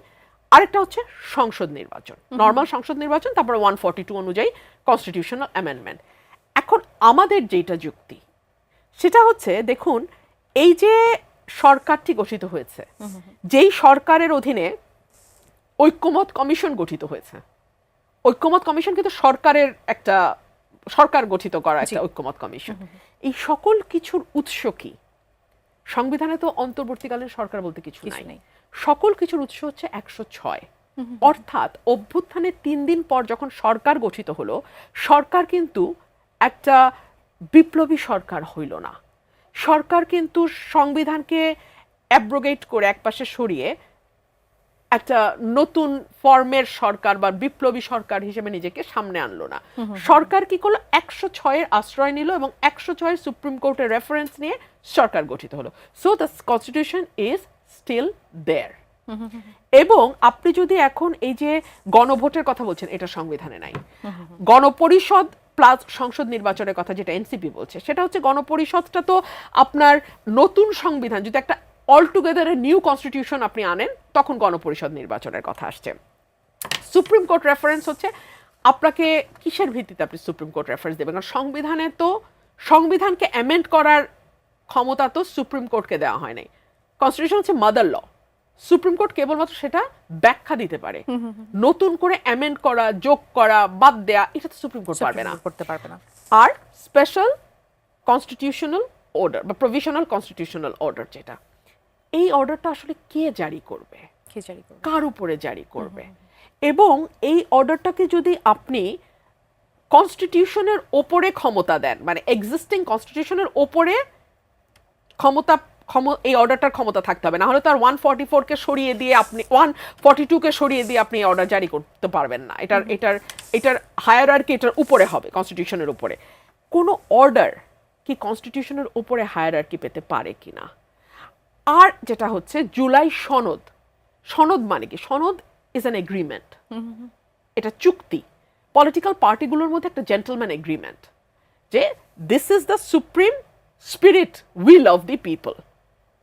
আরেকটা হচ্ছে সংসদ নির্বাচন, নর্মাল সংসদ নির্বাচন, তারপরে 142 অনুযায়ী কনস্টিটিউশনাল অ্যামেন্ডমেন্ট। এখন আমাদের যেটা যুক্তি সেটা হচ্ছে, দেখুন, এই যে সরকারটি গঠিত হয়েছে, যেই সরকারের অধীনে ঐক্যমত কমিশন গঠিত হয়েছে, ঐক্যমত কমিশন কিন্তু সরকারের একটা, সরকার গঠিত করা একটা ঐক্যমত কমিশন, এই সকল কিছুর উৎস কি? সংবিধানে তো অন্তর্বর্তীকালীন সরকার বলতে কিছু নাই। সকল কিছুর উৎস হচ্ছে 106। অর্থাৎ অভ্যুত্থানের 3 দিন পর যখন সরকার গঠিত হলো, সরকার কিন্তু একটা বিপ্লবী সরকার হইল না। সরকার কিন্তু সংবিধানকে অ্যাব্রোগেট করে একপাশে সরিয়ে একটা নতুন ফর্মের সরকার বা বিপ্লবী সরকার হিসেবে নিজেকে সামনে আনলো না। সরকার কি করলো, 106-এর আশ্রয় নিল এবং 106-এর সুপ্রিম কোর্টের রেফারেন্স নিয়ে সরকার গঠিত হলো। So the constitution is still there. এবং আপনি যদি এখন এই যে গণভোটের কথা বলছেন, এটা সংবিধানে নাই। গণপরিষদ প্লাস সংসদ নির্বাচনের কথা যেটা এনসিপি বলছে, সেটা হচ্ছে গণপরিষদটা তো আপনার নতুন সংবিধান, যদি একটা অল টুগেদার নিউ কনস্টিটিউশন আপনি আনেন, তখন গণপরিষদ নির্বাচনের কথা আসছে। সুপ্রিম কোর্ট রেফারেন্স হচ্ছে আপনাকে কিসের ভিত্তিতে আপনি সুপ্রিম কোর্ট রেফারেন্স দেবেন? কারণ সংবিধানে তো সংবিধানকে অ্যামেন্ড করার ক্ষমতা তো সুপ্রিম কোর্টকে দেওয়া হয় নাই। কনস্টিটিউশন হচ্ছে মাদার ল, সুপ্রিম কোর্ট কেবলমাত্র সেটা ব্যাখ্যা দিতে পারে। নতুন করে অ্যামেন্ড করা, যোগ করা, বাদ দেয়া, এটা তো সুপ্রিম কোর্ট পারবে না, করতে পারবে না। আর স্পেশাল কনস্টিটিউশনাল অর্ডার বা প্রভিশনাল কনস্টিটিউশনাল অর্ডার, যেটা এই অর্ডারটা আসলে কে জারি করবে, কে জারি করবে? কার উপরে জারি করবে? এবং এই অর্ডারটাকে যদি আপনি কনস্টিটিউশনের ওপরে ক্ষমতা দেন, মানে এক্সিস্টিং কনস্টিটিউশনের ওপরে এই অর্ডারটার ক্ষমতা থাকতে হবে, না হলে তো আর 144-কে সরিয়ে দিয়ে আপনি 142-কে সরিয়ে দিয়ে আপনি অর্ডার জারি করতে পারবেন না। এটার হায়ারার্কি এটার উপরে হবে, কনস্টিটিউশনের উপরে। কোনো অর্ডার কি কনস্টিটিউশনের উপরে হায়ারার্কি পেতে পারে কিনা? আর যেটা হচ্ছে জুলাই সনদ, সনদ মানে কি? সনদ ইজ অ্যান এগ্রিমেন্ট, এটা চুক্তি। পলিটিক্যাল পার্টিগুলোর মধ্যে একটা জেন্টলম্যান এগ্রিমেন্ট যে this is the supreme spirit will of the people,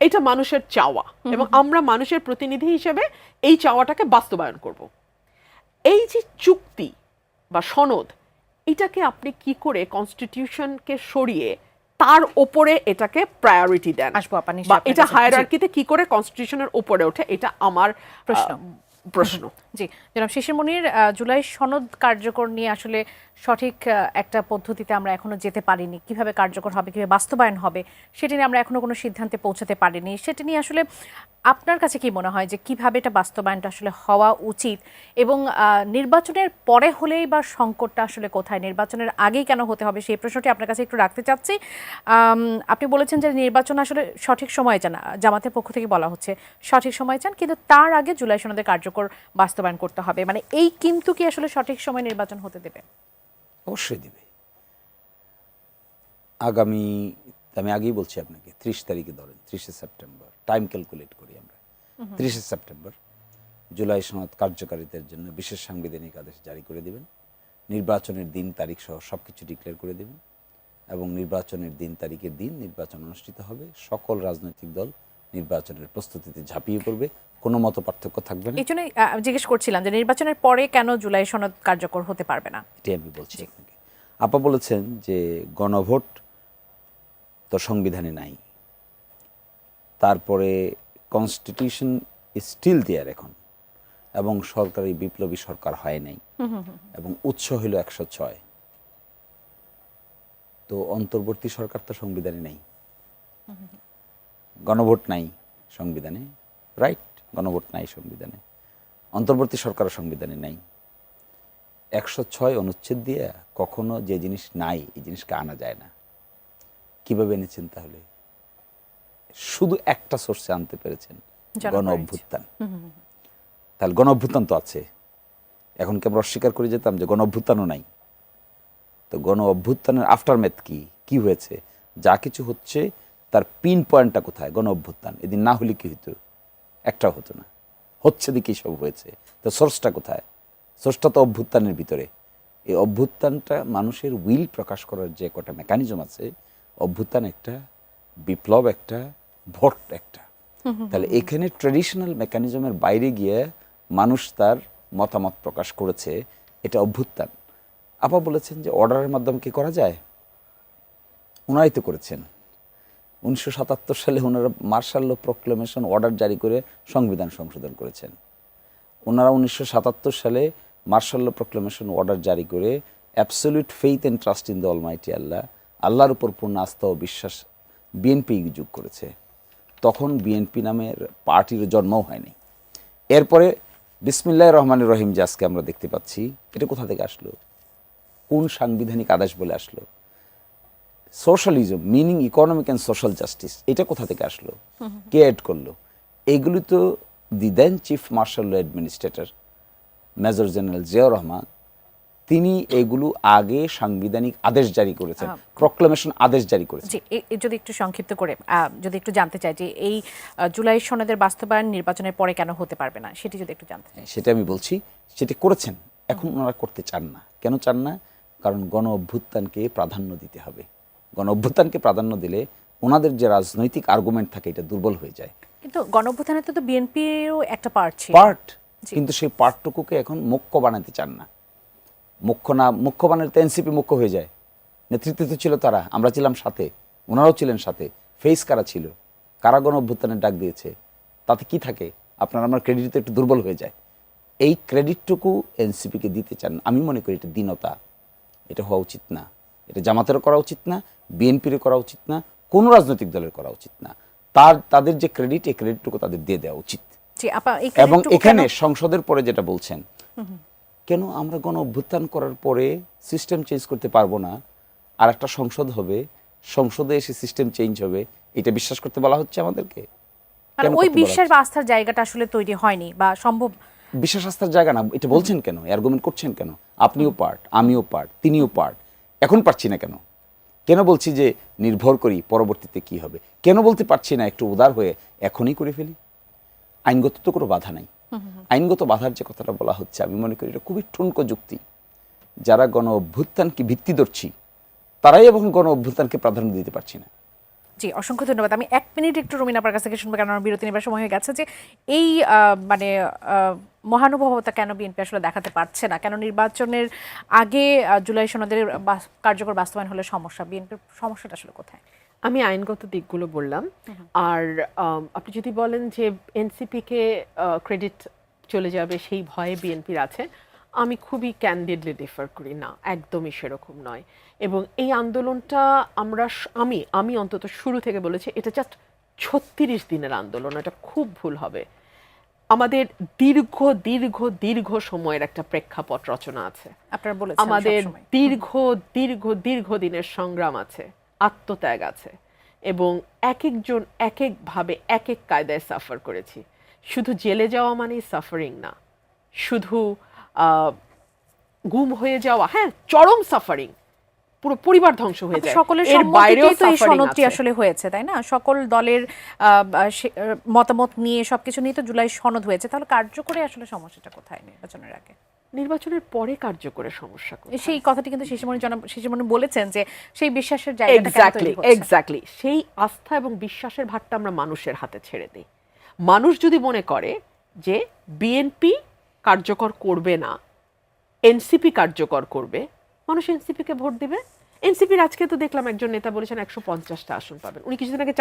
এটা মানুষের চাওয়া এবং আমরা মানুষের প্রতিনিধি হিসেবে এই চাওয়াটাকে বাস্তবায়ন করব। এই যে চুক্তি বা সনদ, এটাকে আপনি কি করে কনস্টিটিউশনকে সরিয়ে তার ওপরে এটাকে প্রায়োরিটি দেন, আসবো আপা, নিশ্চয়ই বা আপনার এটা কাছে। হায়ারার্কিতে কি করে কনস্টিটিউশনের উপরে ওঠে, এটা আমার প্রশ্ন। জি, জনাব শিশির মনির, জুলাই সনদ কার্যকর নিয়ে আসলে সঠিক একটা পদ্ধতিতে আমরা এখনো যেতে পারিনি। কিভাবে কার্যকর হবে, কিভাবে বাস্তবায়ন হবে, সেটা নিয়ে আমরা এখনো কোনো সিদ্ধান্তে পৌঁছাতে পারিনি। সেটা নিয়ে আসলে আপনার কাছে কি মনে হয় যে কিভাবে এটা বাস্তবায়নটা আসলে হওয়া উচিত, এবং নির্বাচনের পরে হলেই বা সংকটটা আসলে কোথায়, নির্বাচনের আগেই কেন হতে হবে, সেই প্রশ্নটি আপনার কাছে একটু রাখতে চাচ্ছি। আপনি বলেছেন যে নির্বাচন আসলে সঠিক সময়ে চান, জামাতের পক্ষ থেকে বলা হচ্ছে সঠিক সময় চান, কিন্তু তার আগে জুলাই সনদের কার্যকর বাস্তবায়ন করতে হবে। মানে এই কিন্তু কি আসলে সঠিক সময় নির্বাচন হতে দেবে? অবশ্যই দিবে। আমি আগেই বলছি আপনাকে, 30 তারিখে ধরেন, 30শে সেপ্টেম্বর টাইম ক্যালকুলেট করি আমরা। 30শে সেপ্টেম্বর জুলাই সনদ কার্যকারিতার জন্য বিশেষ সাংবিধানিক আদেশ জারি করে দেবেন, নির্বাচনের দিন তারিখ সহ সব কিছু ডিক্লেয়ার করে দেবেন, এবং নির্বাচনের দিন তারিখের দিন নির্বাচন অনুষ্ঠিত হবে। সকল রাজনৈতিক দল নির্বাচনের প্রস্তুতিতে ঝাঁপিয়ে পড়বে, কোনো মত পার্থক্য থাকবে না। এই জন্যই জিজ্ঞেস করছিলাম যে নির্বাচনের পরে কেন জুলাই সনদ কার্যকর হতে পারবে না, এটাই আমি বলছি আপনাকে। আপা বলেছেন যে গণভোট তো সংবিধানে নাই, তারপরে কনস্টিটিউশন ইজ স্টিল দেয়ার এখন, এবং সরকারি বিপ্লবী সরকার হয় নাই, এবং উৎস হইল 106। তো অন্তর্বর্তী সরকার তো সংবিধানে নাই, গণভোট নাই সংবিধানে, রাইট? গণভোট নাই সংবিধানে, অন্তর্বর্তী সরকারও সংবিধানে নাই। 106 অনুচ্ছেদ দিয়ে কখনো যে জিনিস নাই এই জিনিসকে আনা যায় না। কিভাবে এনেছেন তাহলে? শুধু একটা সোর্সে আনতে পেরেছেন, গণ অভ্যুত্থান। তাহলে গণ অভ্যুত্থান তো আছে, এখন কি আমরা অস্বীকার করে যেতাম যে গণ অভ্যুত্থানও নাই? তো গণ অভ্যুত্থানের আফটারম্যাথ কি হয়েছে, যা কিছু হচ্ছে তার পিন পয়েন্টটা কোথায়? গণ অভ্যুত্থান। এদিন না হলে কি হতো? একটাও হতো না, হচ্ছে দেখি সব হয়েছে। তো সোর্সটা কোথায়? সোর্সটা তো অভ্যুত্থানের ভিতরে। এই অভ্যুত্থানটা মানুষের উইল প্রকাশ করার যে কটা মেকানিজম আছে, অভ্যুত্থান একটা, বিপ্লব একটা, ভোট একটা। তাহলে এখানে ট্র্যাডিশনাল মেকানিজমের বাইরে গিয়ে মানুষ তার মতামত প্রকাশ করেছে, এটা অভ্যুত্থান। আপা বলেছেন যে অর্ডারের মাধ্যমে কি করা যায়, ওনারাই তো করেছেন। 1977 সালে ওনারা মার্শাল ল প্রক্লেমেশন অর্ডার জারি করে সংবিধান সংশোধন করেছেন। ওনারা 1977 সালে মার্শাল ল প্রক্লেমেশন অর্ডার জারি করে absolute faith and trust in the almighty Allah, আল্লাহর উপর পূর্ণ আস্থা ও বিশ্বাস বিএনপি যোগ করেছে। তখন বিএনপি নামের পার্টির জন্মও হয়নি। এরপরে বিসমিল্লাহির রহমানির রহিম যে আজকে আমরা দেখতে পাচ্ছি, এটা কোথা থেকে আসলো? কোন সাংবিধানিক আদেশ বলে আসলো? Socialism meaning economic and social justice, এটা কোথা থেকে আসলো? কে অ্যাড করলো? এইগুলি তো the then chief martial law administrator major general Ziaur Rahman, তিনি এগুলো আগে সাংবিধানিক আদেশ জারি করেছেন, প্রক্লেমেশন আদেশ জারি করেছেন। জি, যদি একটু সংক্ষিপ্ত করে যদি একটু জানতে চাই যে এই জুলাই সনদের বাস্তবায়ন নির্বাচনের পরে কেন হতে পারবে না, সেটি যদি একটু জানতে চাই। সেটা আমি বলছি, সেটি করেছেন, এখন ওনারা করতে চান না। কেন চান না? কারণ গণ অভ্যুত্থানকে প্রাধান্য দিতে হবে। গণ অভ্যুত্থানকে প্রাধান্য দিলে ওনাদের যে রাজনৈতিক আর্গুমেন্ট থাকে এটা দুর্বল হয়ে যায়। কিন্তু গণঅভ্যুত্থানে তো বিএনপিরও একটা পার্ট ছিল। পার্ট, কিন্তু সেই পার্টটুকুকে এখন মুখ্য বানাতে চান না। মুখ্য বানালে তো এনসিপি মুখ্য হয়ে যায়। নেতৃত্বে তো ছিল তারা, আমরা ছিলাম সাথে, ওনারাও ছিলেন সাথে। ফেস কারা ছিল, কারা গণ অভ্যুত্থানের ডাক দিয়েছে, তাতে কি থাকে? আপনার আমার ক্রেডিট তো একটু দুর্বল হয়ে যায়। এই ক্রেডিটটুকু এনসিপিকে দিতে চান। আমি মনে করি এটা দীনতা, এটা হওয়া উচিত না। এটা জামাতেরও করা উচিত না, বিএনপিরও করা উচিত না, কোনো রাজনৈতিক দলের করা উচিত না। তাদের যে ক্রেডিট, এই ক্রেডিটটুকু তাদের দিয়ে দেওয়া উচিত। এবং এখানে সংসদের পরে যেটা বলছেন, কেন আমরা গণ অভ্যুত্থান করার পরে সিস্টেম চেঞ্জ করতে পারবো না, আর একটা সংসদ হবে, সংসদে এসে সিস্টেম চেঞ্জ হবে, এটা বিশ্বাস করতে বলা হচ্ছে আমাদেরকে? ওই বিশ্বাস বা আস্থার জায়গাটা আসলে তৈরি হয়নি বা সম্ভব। বিশ্বাস আস্থার জায়গা না, এটা বলছেন কেন? আর্গুমেন্ট করছেন কেন? আপনিও পার্ট, আমিও পার্ট, তিনিও পার্ট। এখন পারছি না কেন? কেন বলছি যে নির্ভর করি পরবর্তীতে কি হবে? কেন বলতে পারছি না একটু উদার হয়ে এখনই করে ফেলি? আইনগত তো কোনো বাধা নাই। আইনগত বাধার যে কথাটা বলা হচ্ছে, আমি মনে করি এটা খুবই ঠুনকো যুক্তি। যারা গণ অভ্যুত্থানকে ভিত্তিদর্শী, তারাই এবং গণ অভ্যুত্থানকে প্রাধান্য দিতে পারছি না। জি, অসংখ্য ধন্যবাদ। আমি 1 মিনিট একটু রুমিন আপনার কাছ থেকে শুনবো, কারণ আমার বিরতি নেবার সময় হয়ে গেছে। যে এই মানে মহানুভবতা কেন বিএনপি আসলে দেখাতে পারছে না, কেন নির্বাচনের আগে জুলাই সনদের কার্যকর বাস্তবায়ন হলে সমস্যা, বিএনপির সমস্যাটা আসলে কোথায়? আমি আইনগত দিকগুলো বললাম। আর আপনি যদি বলেন যে এনসিপিকে ক্রেডিট চলে যাবে সেই ভয়ে বিএনপির আছে, আমি খুবই ক্যান্ডিডলি ডিফার করি না, একদমই সেরকম নয়। এবং এই আন্দোলনটা আমি অন্তত শুরু থেকে বলেছি, এটা জাস্ট 36 দিনের আন্দোলন, এটা খুব ভুল হবে। আমাদের দীর্ঘ দীর্ঘ দীর্ঘ সময়ের একটা প্রেক্ষাপট রচনা আছে, আপনারা বলেছেন আমাদের দীর্ঘ দীর্ঘ দীর্ঘ দিনের সংগ্রাম আছে, আত্মত্যাগ আছে, এবং এক একজন এক একভাবে এক এক কায়দায় সাফার করেছি। শুধু জেলে যাওয়া মানেই সাফারিং না, শুধু গুম হয়ে যাওয়া, হ্যাঁ চরম সাফারিং, পুরো পরিবার ধ্বংস হয়ে যায়। সকলের সম্মতিতেই তো এই সনদটি আসলে হয়েছে, তাই না? সকল দলের মতামত নিয়ে সবকিছু নিয়ে তো জুলাই সনদ হয়েছে। তাহলে কার্যকরী আসলে সমস্যাটা কোথায় নির্বাচনের আগে? নির্বাচনের পরে কার্যকরের সমস্যা কোথায়? সেই কথাটি কিন্তু শিশিরমণি বলেছেন যে সেই বিশ্বাসের জায়গাটা কেন তৈরি হচ্ছে? এক্স্যাক্টলি সেই আস্থা এবং বিশ্বাসের ভারটা আমরা মানুষের হাতে ছেড়ে দিই। মানুষ যদি মনে করে যে বিএনপি কার্যকর করবে না, এনসিপি কার্যকর করবে, মানুষ এনসিপিকে ভোট দিবে। এনসিপির আজকে তো দেখলাম একজন নেতা বলেছেন 150টা আসন পাবেন। উনি কিছুদিন আগে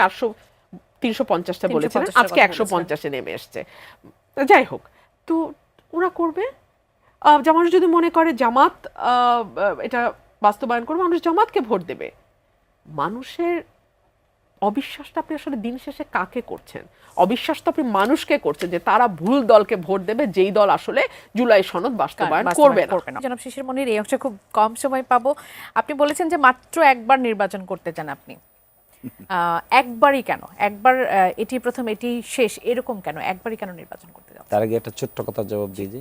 350টা বলেছেন, আজকে 150-এ নেমে এসছে। যাই হোক, তো ওরা করবে। মানুষ যদি মনে করে জামাত এটা বাস্তবায়ন করবে, মানুষ জামাতকে ভোট দেবে। মানুষের অবিশ্বাসটা আপনি আসলে দিন শেষে কাকে করছেন? অবিশ্বাসটা আপনি মানুষকে করছেন যে তারা ভুল দলকে ভোট দেবে, যেই দল আসলে জুলাই সনদ বাস্তবায়ন করবে না। জনাব শিশিরমণির এই অংশে খুব কম সময় পাবো। আপনি বলেছেন যে মাত্র একবার নির্বাচন করতে চান আপনি। একবারই কেন? একবার এটি প্রথম এটি শেষ এরকম কেন? একবারই কেন নির্বাচন করতে যাচ্ছেন? তার আগে একটা ছোট্ট কথা জবাব দিয়ে যে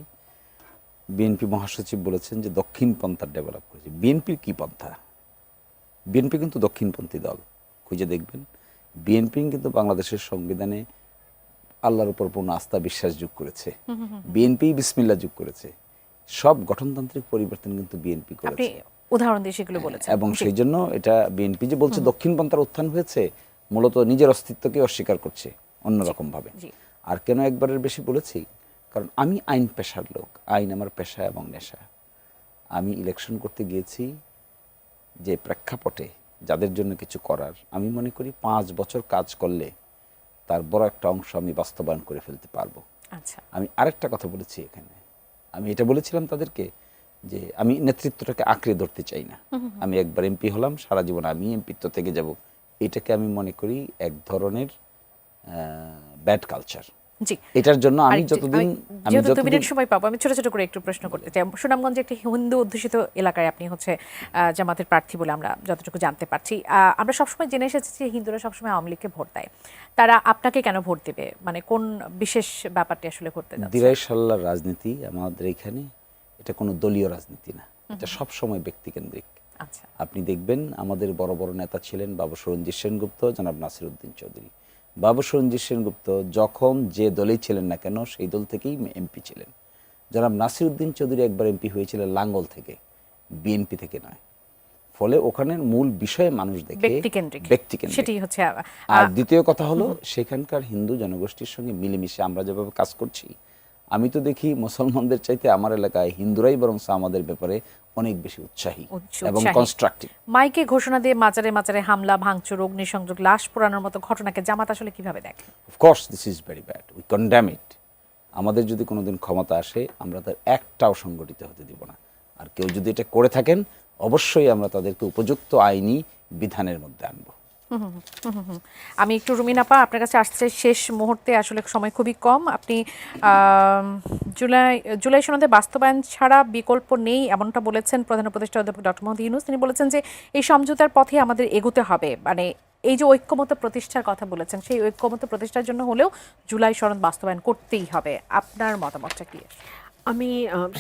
বিএনপি মহাসচিব বলেছেন যে দক্ষিণ পন্থা ডেভেলপ করেছে। বিএনপির কি পন্থা? বিএনপি কিন্তু দক্ষিণপন্থী দল, খুঁজে দেখবেন। বিএনপি কিন্তু বাংলাদেশের সংবিধানে আল্লাহর উপর পূর্ণ আস্থা বিশ্বাস যোগ করেছে, বিএনপি বিসমিল্লাহ যোগ করেছে। সব গঠনতান্ত্রিক পরিবর্তন কিন্তু বিএনপি করেছে, উদাহরণ দিয়ে সেগুলো বলেছেন। এবং সেই জন্য এটা বিএনপি যে বলছে দক্ষিণপন্থার উত্থান হয়েছে, মূলত নিজের অস্তিত্বকে অস্বীকার করছে অন্যরকম ভাবে। আর কেন একবারের বেশি বলেছি? কারণ আমি আইন পেশার লোক, আইন আমার পেশা এবং নেশা। আমি ইলেকশন করতে গিয়েছি যে প্রেক্ষাপটে যাদের জন্য কিছু করার, আমি মনে করি 5 বছর কাজ করলে তার বড় একটা অংশ আমি বাস্তবায়ন করে ফেলতে পারবো। আচ্ছা, আমি আরেকটা কথা বলেছি এখানে, আমি এটা বলেছিলাম তাদেরকে যে আমি নেতৃত্বটাকে আঁকড়ে ধরতে চাই না। আমি একবার এমপি হলাম, সারা জীবন আমি এমপিত্ব থেকে যাব, এটাকে আমি মনে করি এক ধরনের ব্যাড কালচার। জি। এটার জন্য আমি আরেকটি- যতদিন আমি যেহেতু 2 যতদিন মিনিট সময় পাবো, আমি ছোট ছোট করে একটু প্রশ্ন করতে চাই। সুনামগঞ্জে একটি হিন্দু অধ্যুষিত এলাকায় আপনি হচ্ছে জামাতের প্রার্থী বলে আমরা যতটুকু জানতে পারছি। আমরা সবসময় জেনে এসেছি যে হিন্দুরা সবসময় আওয়ামী লীগকে ভোট দেয়। তারা আপনাকে কেন ভোট দেবে, মানে কোন বিশেষ ব্যাপারটি আসলে করতে যাচ্ছে? দিরাই সাল্লার রাজনীতি আমাদের এখানে এটা কোনো দলীয় রাজনীতি না, এটা সব সময় ব্যক্তিকেন্দ্রিক। আচ্ছা, আপনি দেখবেন আমাদের বড় বড় নেতা ছিলেন বাবু সরঞ্জিৎ সেনগুপ্ত, জনাব নাসিরউদ্দিন চৌধুরী। বাবু সরঞ্জিৎ সেনগুপ্ত যখন যে দলেই ছিলেন না কেন সেই দল থেকেই এমপি ছিলেন। জনাব নাসিরউদ্দিন চৌধুরী একবার এমপি হয়েছিলেন লাঙ্গল থেকে, বিএনপি থেকে নয়। ফলে ওখানের মূল বিষয়ে মানুষ দেখে ব্যক্তিকেন্দ্রিক, ব্যক্তিকেন্দ্রিক। সেটাই হচ্ছে আর দ্বিতীয় কথা হলো সেখানকার হিন্দু জনগোষ্ঠীর সঙ্গে মিলেমিশে আমরা যেভাবে কাজ করছি, আমি তো দেখি মুসলমানদের চাইতে আমার এলাকায় হিন্দুরাই বরং আমাদের ব্যাপারে অনেক বেশি উৎসাহী এবং কনস্ট্রাকটিভ। মাইকে ঘোষণা দিয়ে মাজারে মাজারে হামলা, ভাঙচুর, অগ্নিসংযোগ, লাশ পোড়ানোর মতো ঘটনাকে জামাত আসলে কিভাবে দেখে? Of course this is very bad, we condemn it. আমাদের যদি কোনোদিন ক্ষমতা আসে আমরা তার একটাও সংগঠিত হতে দিব না। আর কেউ যদি এটা করে থাকেন অবশ্যই আমরা তাদেরকে উপযুক্ত আইনি বিধানের মধ্যে আনবো। আমি একটু রুমিন আপা আপনার কাছে আসতে চাই শেষ মুহূর্তে, আসলে সময় খুবই কম। আপনি আম, জুলাই সনদে বাস্তবায়ন ছাড়া বিকল্প নেই এমনটা বলেছেন প্রধান উপদেষ্টা অধ্যাপক ডক্টর মোহাম্মদ ইউনূস। তিনি বলেছেন যে এই সমঝোতার পথে আমাদের এগোতে হবে, মানে এই যে ঐক্যমত্য প্রতিষ্ঠার কথা বলেছেন, সেই ঐক্যমত্য প্রতিষ্ঠার জন্য হলেও জুলাই সনদ বাস্তবায়ন করতেই হবে। আপনার মতামতটা কি? আমি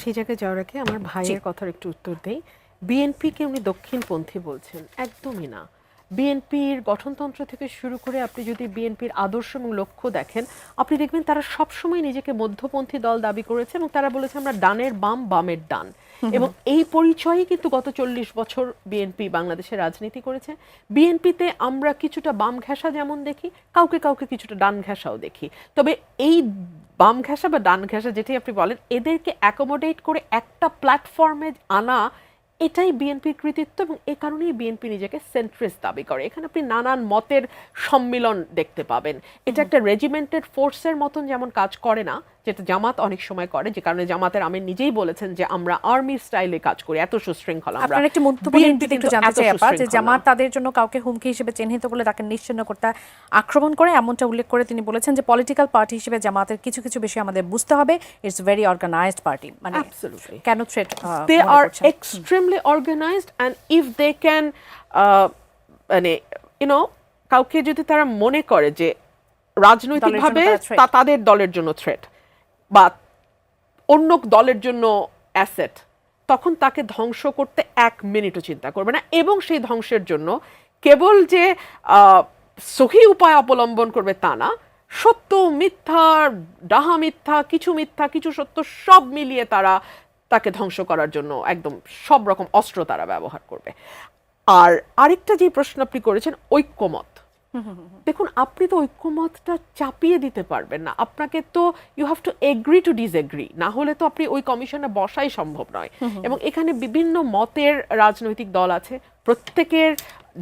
সেই জায়গায় যাওয়ার আগে আমার ভাইয়ের কথার একটু উত্তর দেই। বিএনপিকে উনি দক্ষিণপন্থী বলছেন, একদমই না। বিএনপির গঠনতন্ত্র থেকে শুরু করে আপনি যদি বিএনপির আদর্শ এবং লক্ষ্য দেখেন, আপনি দেখবেন তারা সবসময় নিজেকে মধ্যপন্থী দল দাবি করেছে এবং তারা বলেছে আমরা ডানের বাম, বামের ডান। এবং এই পরিচয়ই কিন্তু গত 40 বছর বিএনপি বাংলাদেশে রাজনীতি করেছে। বিএনপিতে আমরা কিছুটা বাম ঘেঁষা যেমন দেখি, কাউকে কাউকে কিছুটা ডান ঘেঁষাও দেখি। তবে এই বাম ঘেঁষা বা ডান ঘেঁষা যেটাই আপনি বলেন, এদেরকে অ্যাকোমোডেট করে একটা প্ল্যাটফর্মে আনা, এটাই বিএনপির কৃতিত্ব এবং এ কারণেই বিএনপি নিজেকে সেন্ট্রিস্ট দাবি করে। এখানে আপনি নানান মতের সম্মিলন দেখতে পাবেন। এটা একটা রেজিমেন্টেড ফোর্সের মতন যেমন কাজ করে না, যেটা জামাত অনেক সময় করে, যে কারণে জামাতের আমির নিজেই বলেছেন যে আমরা আর্মি স্টাইলে কাজ করি, এত সুশৃঙ্খলা। আমরা আপনার একটি মন্তব্য একটু জানতে চাই আপা, যে জামাত তাদের জন্য কাউকে হুমকি হিসেবে চিহ্নিত করলে তাকে নিশ্চিহ্ন করতে আক্রমণ করে, এমনটা উল্লেখ করে তিনি বলেছেন যে পলিটিক্যাল পার্টি হিসেবে জামাতের কিছু কিছু বিষয় আমাদের বুঝতে হবে, ইটস ভেরি অর্গানাইজড পার্টি। মানে কেন threat? They are extremely organized and if they can মানে ইউনো কাউকে যদি তারা মনে করে যে রাজনৈতিকভাবে তাদের দলের জন্য থ্রেট বা অন্য দলের জন্য অ্যাসেট, তখন তাকে ধ্বংস করতে 1 মিনিটও চিন্তা করবে না। এবং সেই ধ্বংসের জন্য কেবল যে সহি উপায় অবলম্বন করবে তা না, সত্য মিথ্যা, ডাহা মিথ্যা, কিছু সত্য সব মিলিয়ে তারা তাকে ধ্বংস করার জন্য একদম সব রকম অস্ত্র তারা ব্যবহার করবে। আর আরেকটা যে প্রশ্ন আপনি করেছেন, ঐক্যমত, দেখুন আপনি তো ঐক্যমতটা চাপিয়ে দিতে পারবেন না। আপনাকে তো you have to agree to disagree, না হলে তো আপনি ওই কমিশনে বসাই সম্ভব নয়। এবং এখানে বিভিন্ন মতের রাজনৈতিক দল আছে, প্রত্যেকের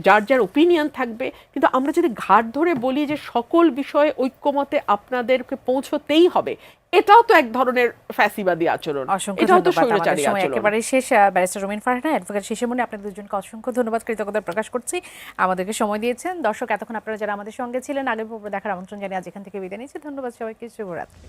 যার যার ওপিনিয়ন থাকবে, কিন্তু আমরা যদি ঘাট ধরে বলি যে সকল বিষয়ে ঐক্যমতে আপনাদেরকে পৌঁছতেই হবে, এটাও তো এক ধরনের ফ্যাসিবাদী আচরণ, এটাও তো স্বৈরাচারী আচরণ। একেবারে শেষ, ব্যারিস্টার রুমিন ফারহানা, অ্যাডভোকেট শিশিরমণি, আপনাদের দুজনকে অসংখ্য ধন্যবাদ, কৃতজ্ঞতা প্রকাশ করছি আমাদেরকে সময় দিয়েছেন। দর্শক, এতক্ষণ আপনারা যারা আমাদের সঙ্গে ছিলেন, আগের পর্ব দেখার আমন্ত্রণ জানিয়ে আজ এখান থেকে বিদায় নিচ্ছি। ধন্যবাদ সবাইকে, শুভরাত্রি।